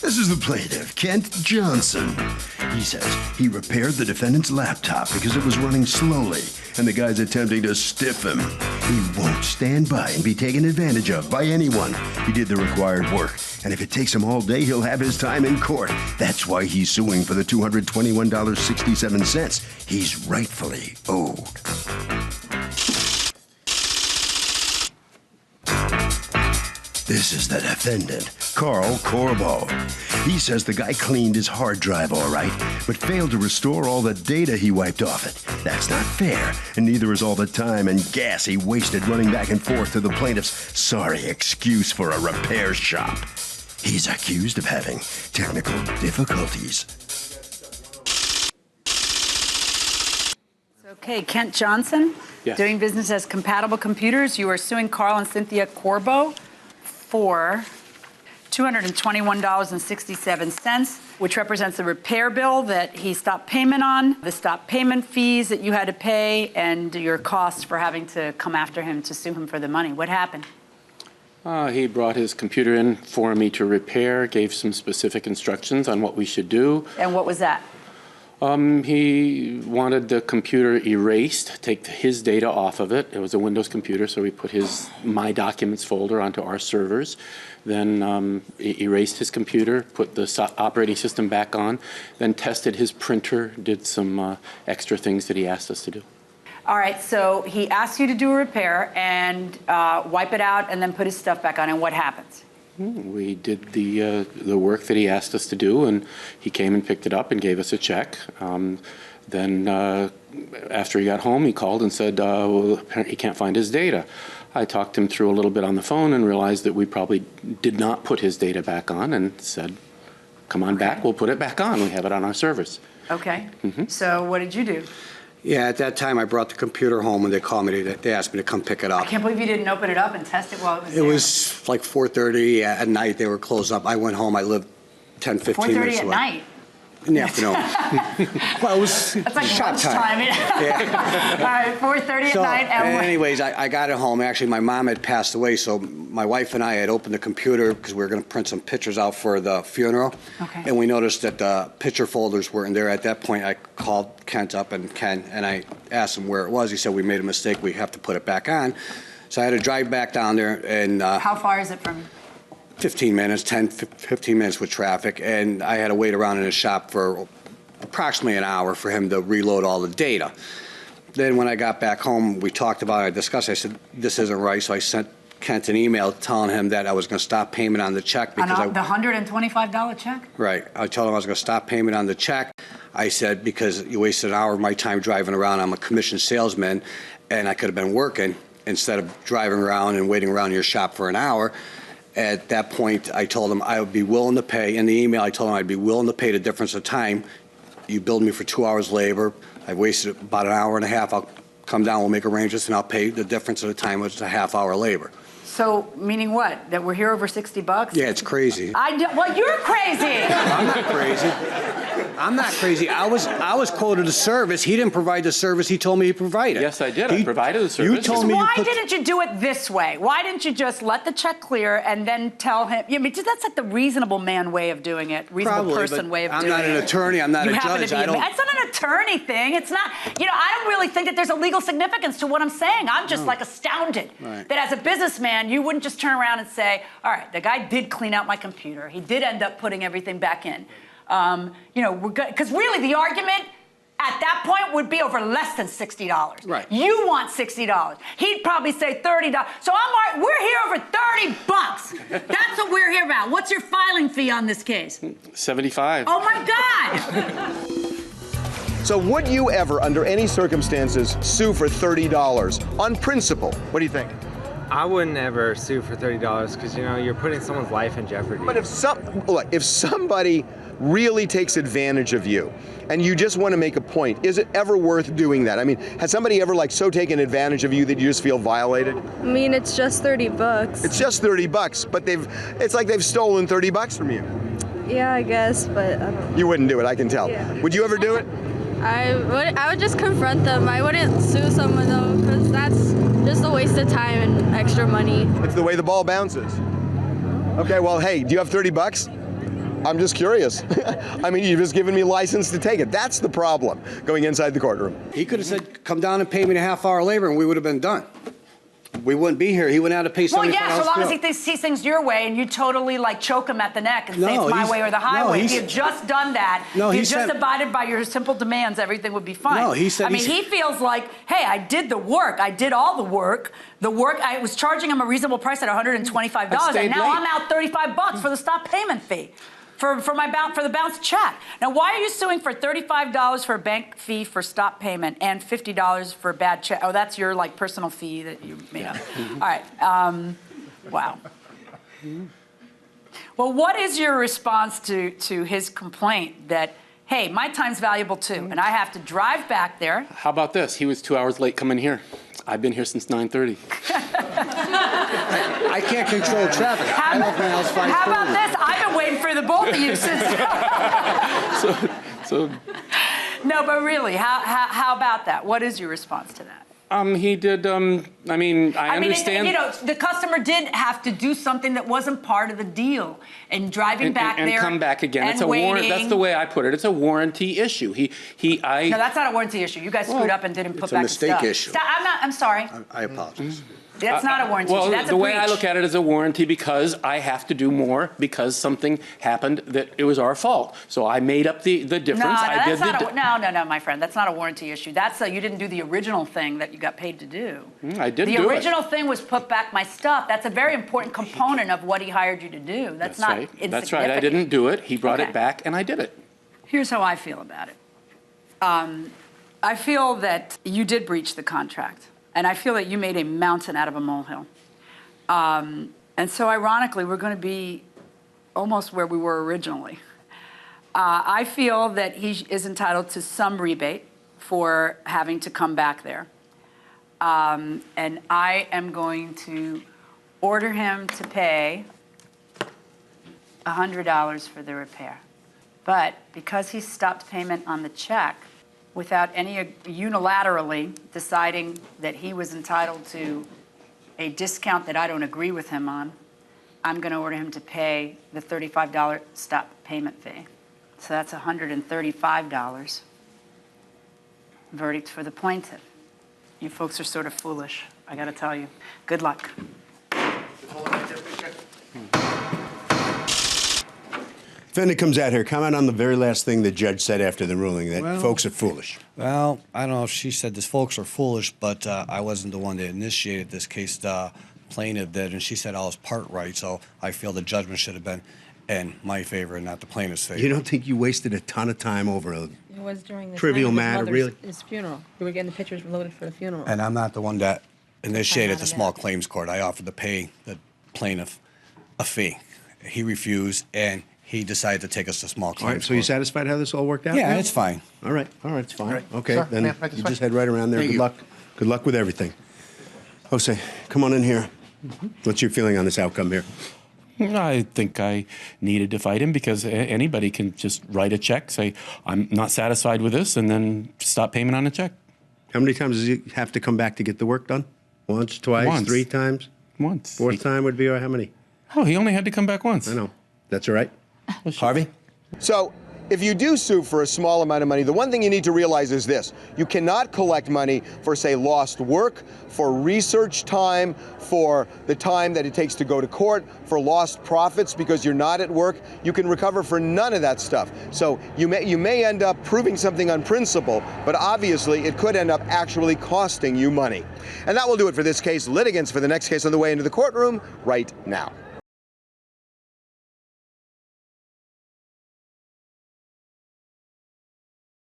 This is the plaintiff, Kent Johnson. He says he repaired the defendant's laptop because it was running slowly, and the guy's attempting to stiff him. He won't stand by and be taken advantage of by anyone. He did the required work, and if it takes him all day, he'll have his time in court. That's why he's suing for the $221.67 he's rightfully owed. This is the defendant, Carl Corbo. He says the guy cleaned his hard drive all right, but failed to restore all the data he wiped off it. That's not fair, and neither is all the time and gas he wasted running back and forth to the plaintiff's sorry excuse for a repair shop. He's accused of having technical difficulties. Okay, Kent Johnson, yes. Doing business as Compatible Computers. You are suing Carl and Cynthia Corbo for $221.67, which represents the repair bill that he stopped payment on, the stop payment fees that you had to pay, and your costs for having to come after him to sue him for the money. What happened? He brought his computer in for me to repair, gave some specific instructions on what we should do. And what was that? He wanted the computer erased, take his data off of it. It was a Windows computer, so we put his My Documents folder onto our servers. Then erased his computer, put the operating system back on, then tested his printer, did some extra things that he asked us to do. All right, so he asked you to do a repair and wipe it out and then put his stuff back on, and what happens? We did the work that he asked us to do, and he came and picked it up and gave us a check. Then after he got home, he called and said, well, apparently he can't find his data. I talked him through a little bit on the phone and realized that we probably did not put his data back on, and said, come on back, we'll put it back on. We have it on our servers. Okay. So what did you do? Yeah, at that time I brought the computer home and they called me, they asked me to come pick it up. I can't believe you didn't open it up and test it while it was there. It was like 4:30 at night, they were closed up. I went home, I lived 10, 15 minutes away. 4:30 at night? In the afternoon. Well, it was That's like shop time. Yeah. All right, 4:30 at night. Anyways, I got it home. Actually, my mom had passed away, so my wife and I had opened the computer because we were going to print some pictures out for the funeral. Okay. And we noticed that the picture folders weren't there. At that point, I called Kent up and I asked him where it was. He said, we made a mistake. We have to put it back on. So I had to drive back down there. And how far is it from you? 15 minutes, 10, 15 minutes with traffic, and I had to wait around in his shop for approximately an hour for him to reload all the data. Then when I got back home, we talked about it, I discussed it, I said, this isn't right, so I sent Kent an email telling him that I was going to stop payment on the check. Because the $125 check? Right. I told him I was going to stop payment on the check. I said, because you wasted an hour of my time driving around, I'm a commissioned salesman, and I could have been working instead of driving around and waiting around your shop for an hour. At that point, I told him I would be willing to pay. In the email, I told him I'd be willing to pay the difference of time. You billed me for 2 hours labor. I've wasted about an hour and a half. I'll come down, we'll make arrangements, and I'll pay the difference of the time, which is a half-hour labor. So, meaning what? That we're here over $60? Yeah, it's crazy. Well, you're crazy. I'm not crazy. I'm not crazy. I was quoted a service. He didn't provide the service he told me he provided. Yes, I did. I provided the service. You told me why didn't you do it this way? Why didn't you just let the check clear and then tell him? I mean, that's like the reasonable man way of doing it, reasonable person way of doing it. I'm not an attorney. I'm not a judge. It's not an attorney thing. It's not, I don't really think that there's a legal significance to what I'm saying. I'm just like astounded that as a businessman, you wouldn't just turn around and say, all right, the guy did clean out my computer. He did end up putting everything back in. We're good. Because really the argument at that point would be over less than $60. Right. You want $60. He'd probably say $30. So we're here over $30. That's what we're here about. What's your filing fee on this case? $75. Oh my God. So would you ever, under any circumstances, sue for $30 on principle? What do you think? I wouldn't ever sue for $30 because, you're putting someone's life in jeopardy. But if somebody really takes advantage of you and you just want to make a point, is it ever worth doing that? I mean, has somebody ever so taken advantage of you that you just feel violated? I mean, it's just $30. It's just $30, but it's like they've stolen $30 from you. Yeah, I guess, but I don't know. You wouldn't do it, I can tell. Yeah. Would you ever do it? I would just confront them. I wouldn't sue someone though, because that's just a waste of time and extra money. It's the way the ball bounces. Okay, well, hey, do you have $30? I'm just curious. I mean, you've just given me license to take it. That's the problem, going inside the courtroom. He could have said, come down and pay me a half-hour labor, and we would have been done. We wouldn't be here. He wouldn't have to pay Well, somebody yeah, else. so long as he sees things your way and you totally like choke him at the neck and say it's my way or the highway. If you had just done that, if you just abided by your simple demands, everything would be fine. No, he said. I mean, he feels like, hey, I did the work. I did all the work. I was charging him a reasonable price at $125, and now I'm out $35 for the stop payment fee. For the bounced check. Now, why are you suing for $35 for a bank fee for stop payment and $50 for a bad check? Oh, that's your like personal fee that you made up. All right. Wow. Well, what is your response to his complaint that, hey, my time's valuable too, and I have to drive back there? How about this? He was 2 hours late coming here. I've been here since 9:30. I can't control traffic. I left my house 5:30. How about this? I've been waiting for the both of you since. No, but really, how about that? What is your response to that? He did. I mean, I understand. You know, the customer did have to do something that wasn't part of the deal, and driving back there and come back again. And it's a warrant. That's the way I put it. It's a warranty issue. No, that's not a warranty issue. You guys screwed up and didn't put back the stuff. It's a mistake issue. I'm sorry. I apologize. That's not a warranty issue. That's a breach. The way I look at it is a warranty because I have to do more because something happened that it was our fault. So I made up the difference. No, my friend. That's not a warranty issue. That's you didn't do the original thing that you got paid to do. I did do it. The original thing was put back my stuff. That's a very important component of what he hired you to do. That's not insignificant. That's right. I didn't do it. He brought it back, and I did it. Here's how I feel about it. I feel that you did breach the contract. And I feel that you made a mountain out of a molehill. And so ironically, we're going to be almost where we were originally. I feel that he is entitled to some rebate for having to come back there. And I am going to order him to pay $100 for the repair. But because he stopped payment on the check, without any unilaterally deciding that he was entitled to a discount that I don't agree with him on, I'm going to order him to pay the $35 stop payment fee. So that's $135. Verdict for the plaintiff. You folks are sort of foolish, I got to tell you. Good luck. Defendant comes out here. Comment on the very last thing the judge said after the ruling, that folks are foolish. Well, I don't know if she said this folks are foolish, but I wasn't the one that initiated this case. The plaintiff did, and she said I was part right, so I feel the judgment should have been in my favor and not the plaintiff's favor. You don't think you wasted a ton of time over a It was during the trivial matter, really? His funeral. We were getting the pictures loaded for the funeral. And I'm not the one that initiated the small claims court. I offered to pay the plaintiff a fee. He refused, and he decided to take us to small claims. All right, so you satisfied how this all worked out? Yeah, it's fine. All right, it's fine. Right. Okay, Sir, then right you just head right around there. Thank Good you. luck. Good luck with everything. Jose, come on in here. What's your feeling on this outcome here? I think I needed to fight him because anybody can just write a check, say, I'm not satisfied with this, and then stop payment on a check. How many times does he have to come back to get the work done? Once, twice, Once. 3 times? Once. Fourth time would be how many? Oh, he only had to come back once. I know. That's all right. Harvey? So, if you do sue for a small amount of money, the one thing you need to realize is this. You cannot collect money for, say, lost work, for research time, for the time that it takes to go to court, for lost profits because you're not at work. You can recover for none of that stuff. So you may end up proving something on principle, but obviously it could end up actually costing you money. And that will do it for this case. Litigants for the next case on the way into the courtroom right now.